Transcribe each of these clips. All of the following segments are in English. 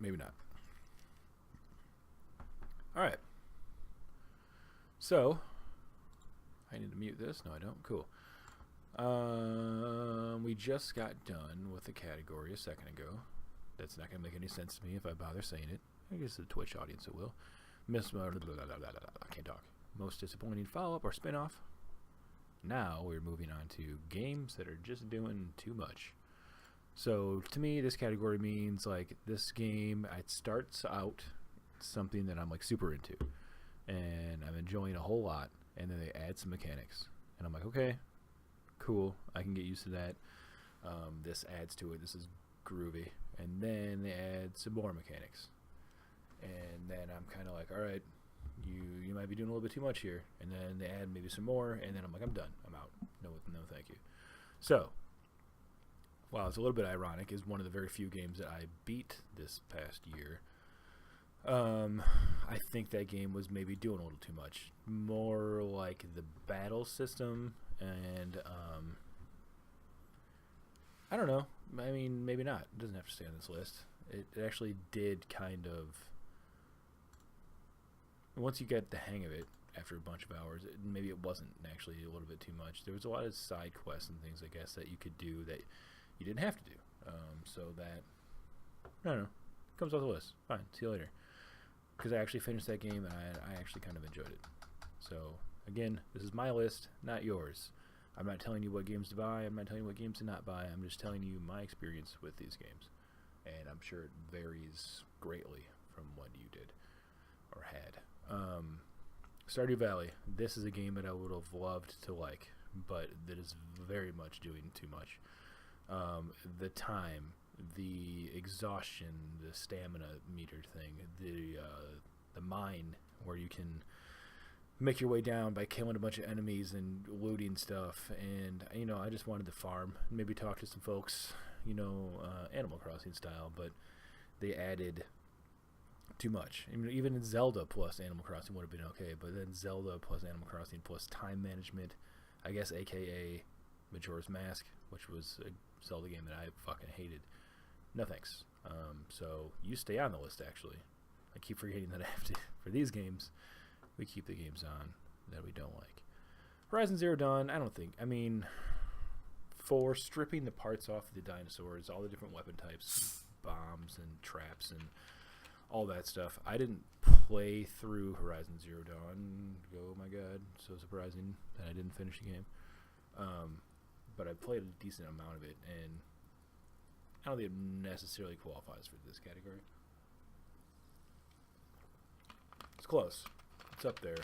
maybe not. Alright. So, I need to mute this. No, I don't. Cool. We just got done with the category a second ago. That's not going to make any sense to me if I bother saying it. I guess the Twitch audience it will. I can't talk. Most disappointing follow-up or spin-off. Now we're moving on to games that are just doing too much. So to me, this category means like this game, it starts out something that I'm like super into, and I'm enjoying a whole lot, and then they add some mechanics, and I'm like, okay, cool, I can get used to that. This adds to it. This is groovy, and then they add some more mechanics, and then I'm kind of like, all right, you might be doing a little bit too much here, and then they add maybe some more, and then I'm like, I'm done, I'm out, no thank you. So while it's a little bit ironic, is one of the very few games that I beat this past year. I think that game was maybe doing a little too much, more like the battle system, and I don't know, I mean, maybe not, it doesn't have to stay on this list. It actually did kind of, once you get the hang of it after a bunch of hours, maybe it wasn't actually a little bit too much. There was a lot of side quests and things, I guess, that you could do that you didn't have to do. So that, I don't know, comes off the list. Fine, see you later. Because I actually finished that game, and I actually kind of enjoyed it. So, again, this is my list, not yours. I'm not telling you what games to buy. I'm not telling you what games to not buy. I'm just telling you my experience with these games. And I'm sure it varies greatly from what you did or had. Stardew Valley. This is a game that I would have loved to like, but that is very much doing too much. The time, the exhaustion, the stamina meter thing, the mine where you can make your way down by killing a bunch of enemies and looting stuff, and I just wanted to farm, maybe talk to some folks, Animal Crossing style, but they added too much. I mean, even in Zelda plus Animal Crossing would have been okay, but then Zelda plus Animal Crossing plus time management, I guess, aka Majora's Mask, which was a Zelda game that I fucking hated. No thanks. So you stay on the list, actually. I keep forgetting that I have to. For these games, we keep the games on that we don't like. Horizon Zero Dawn, I mean, for stripping the parts off of the dinosaurs, all the different weapon types, bombs and traps and all that stuff, I didn't play through Horizon Zero Dawn. Oh my god, so surprising that I didn't finish the game. But I played a decent amount of it, and I don't think it necessarily qualifies for this category. It's close. It's up there.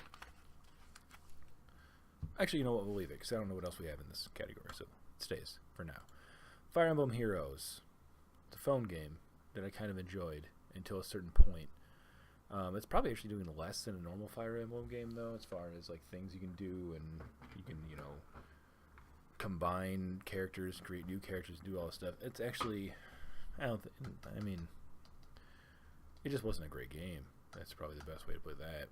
Actually, you know what? We'll leave it, because I don't know what else we have in this category, so it stays for now. Fire Emblem Heroes. It's a phone game that I kind of enjoyed until a certain point. It's probably actually doing less than a normal Fire Emblem game, though, as far as like things you can do, and you can, combine characters, create new characters, do all this stuff. It's actually, I mean, it just wasn't a great game. That's probably the best way to put that.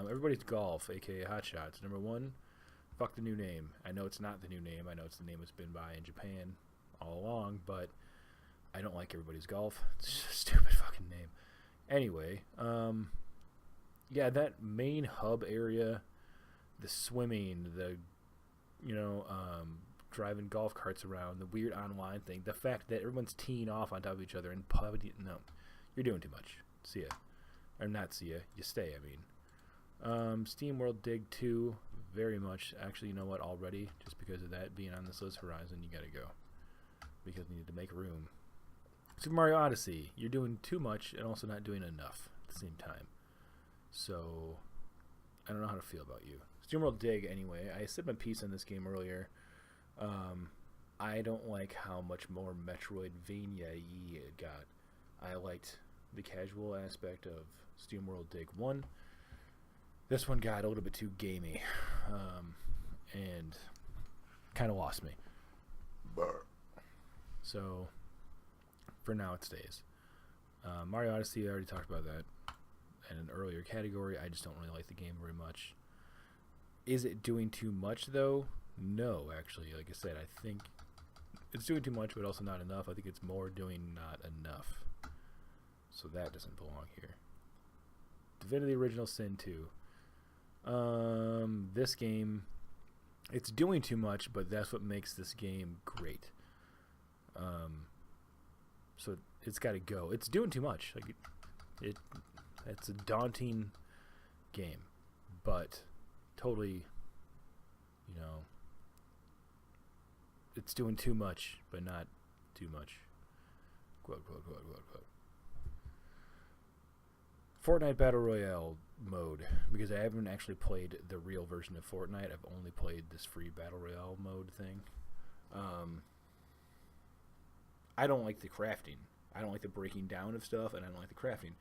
Everybody's Golf, aka Hot Shots. Number one, fuck the new name. I know it's not the new name. I know it's the name it's been by in Japan all along, but I don't like Everybody's Golf. It's just a stupid fucking name. Anyway, yeah, that main hub area, the swimming, the driving golf carts around, the weird online thing, the fact that everyone's teeing off on top of each other and no, you're doing too much. See ya. Or not see ya. You stay, I mean. Steam World Dig 2, very much. Actually, you know what, already, just because of that being on this list, Horizon, you gotta go. Because we need to make room. Super Mario Odyssey, you're doing too much and also not doing enough at the same time. So, I don't know how to feel about you. SteamWorld Dig, anyway. I said my piece on this game earlier. I don't like how much more Metroidvania-y it got. I liked the casual aspect of SteamWorld Dig 1. This one got a little bit too gamey, and kind of lost me. So, for now, it stays. Mario Odyssey, I already talked about that in an earlier category. I just don't really like the game very much. Is it doing too much, though? No, actually. Like I said, I think it's doing too much, but also not enough. I think it's more doing not enough. So that doesn't belong here. Divinity Original Sin 2. This game, it's doing too much, but that's what makes this game great. So it's got to go. It's doing too much. Like it's a daunting game, but totally, it's doing too much, but not too much. Quote, quote, quote, quote, quote. Fortnite Battle Royale mode, because I haven't actually played the real version of Fortnite. I've only played this free Battle Royale mode thing. I don't like the crafting. I don't like the breaking down of stuff, and I don't like the crafting.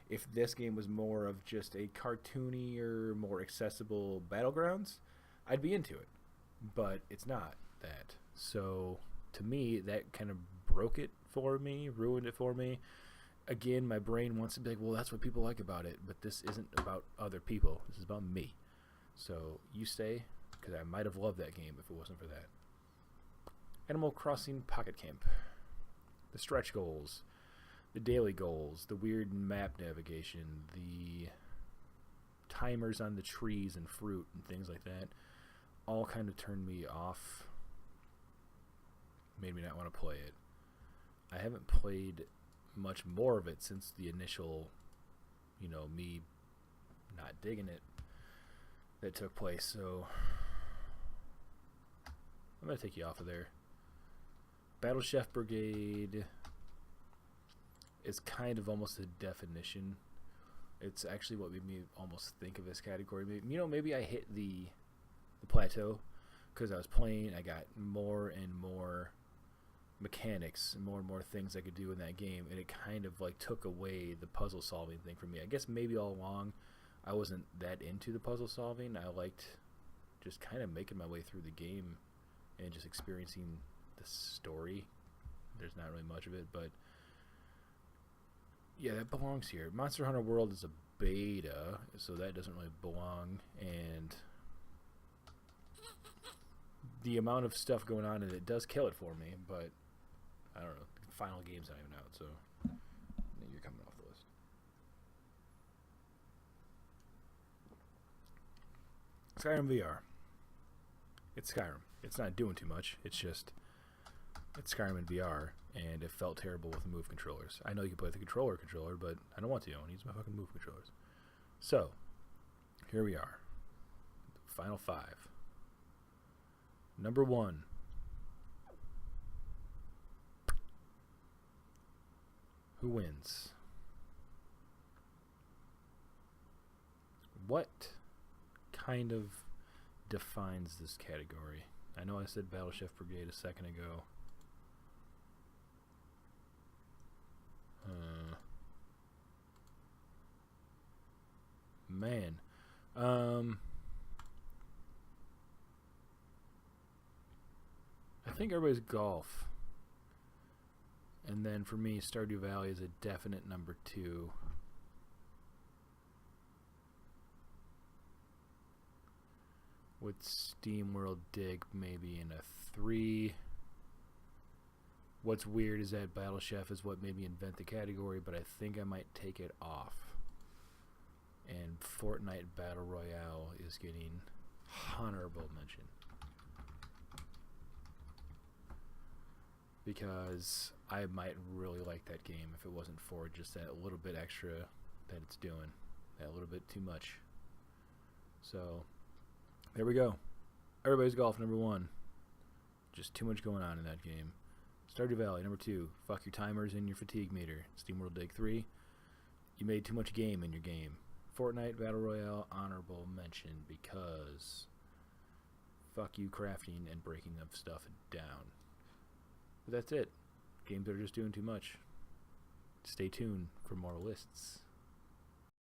If this game was more of just a cartoony or more accessible Battlegrounds, I'd be into it. But it's not that. So, to me, that kind of broke it for me, ruined it for me. Again, my brain wants to be like, well, that's what people like about it, but this isn't about other people. This is about me. So, you stay, because I might have loved that game if it wasn't for that. Animal Crossing Pocket Camp. The stretch goals, the daily goals, the weird map navigation, the timers on the trees and fruit and things like that, all kind of turned me off, made me not want to play it. I haven't played much more of it since the initial, me not digging it that took place, so I'm going to take you off of there. Battle Chef Brigade is kind of almost a definition. It's actually what made me almost think of this category. Maybe I hit the plateau because I was playing. I got more and more mechanics and more things I could do in that game, and it kind of like took away the puzzle solving thing from me. I guess maybe all along I wasn't that into the puzzle solving. I liked just kind of making my way through the game and just experiencing the story. There's not really much of it, but yeah, that belongs here. Monster Hunter World is a beta, so that doesn't really belong, and the amount of stuff going on in it does kill it for me, but I don't know. The final game's not even out, so you're coming off the list. Skyrim VR. It's Skyrim. It's not doing too much. It's Skyrim in VR, and it felt terrible with the Move controllers. I know you can play with the controller, but I don't want to. I want to use my fucking Move controllers. So, here we are. Final 5. Number 1. Who wins? What kind of defines this category? I know I said Battle Chef Brigade a second ago. Man. I think everybody's golf. And then for me, Stardew Valley is a definite number 2. With SteamWorld Dig maybe in a 3. What's weird is that Battle Chef is what made me invent the category, but I think I might take it off. And Fortnite Battle Royale is getting honorable mention. Because I might really like that game if it wasn't for just that little bit extra that it's doing. That little bit too much. So, there we go. Everybody's Golf, number 1. Just too much going on in that game. Stardew Valley, number 2. Fuck your timers and your fatigue meter. SteamWorld Dig 3. You made too much game in your game. Fortnite Battle Royale, honorable mention because fuck you crafting and breaking of stuff down. But that's it. Games are just doing too much. Stay tuned for more lists.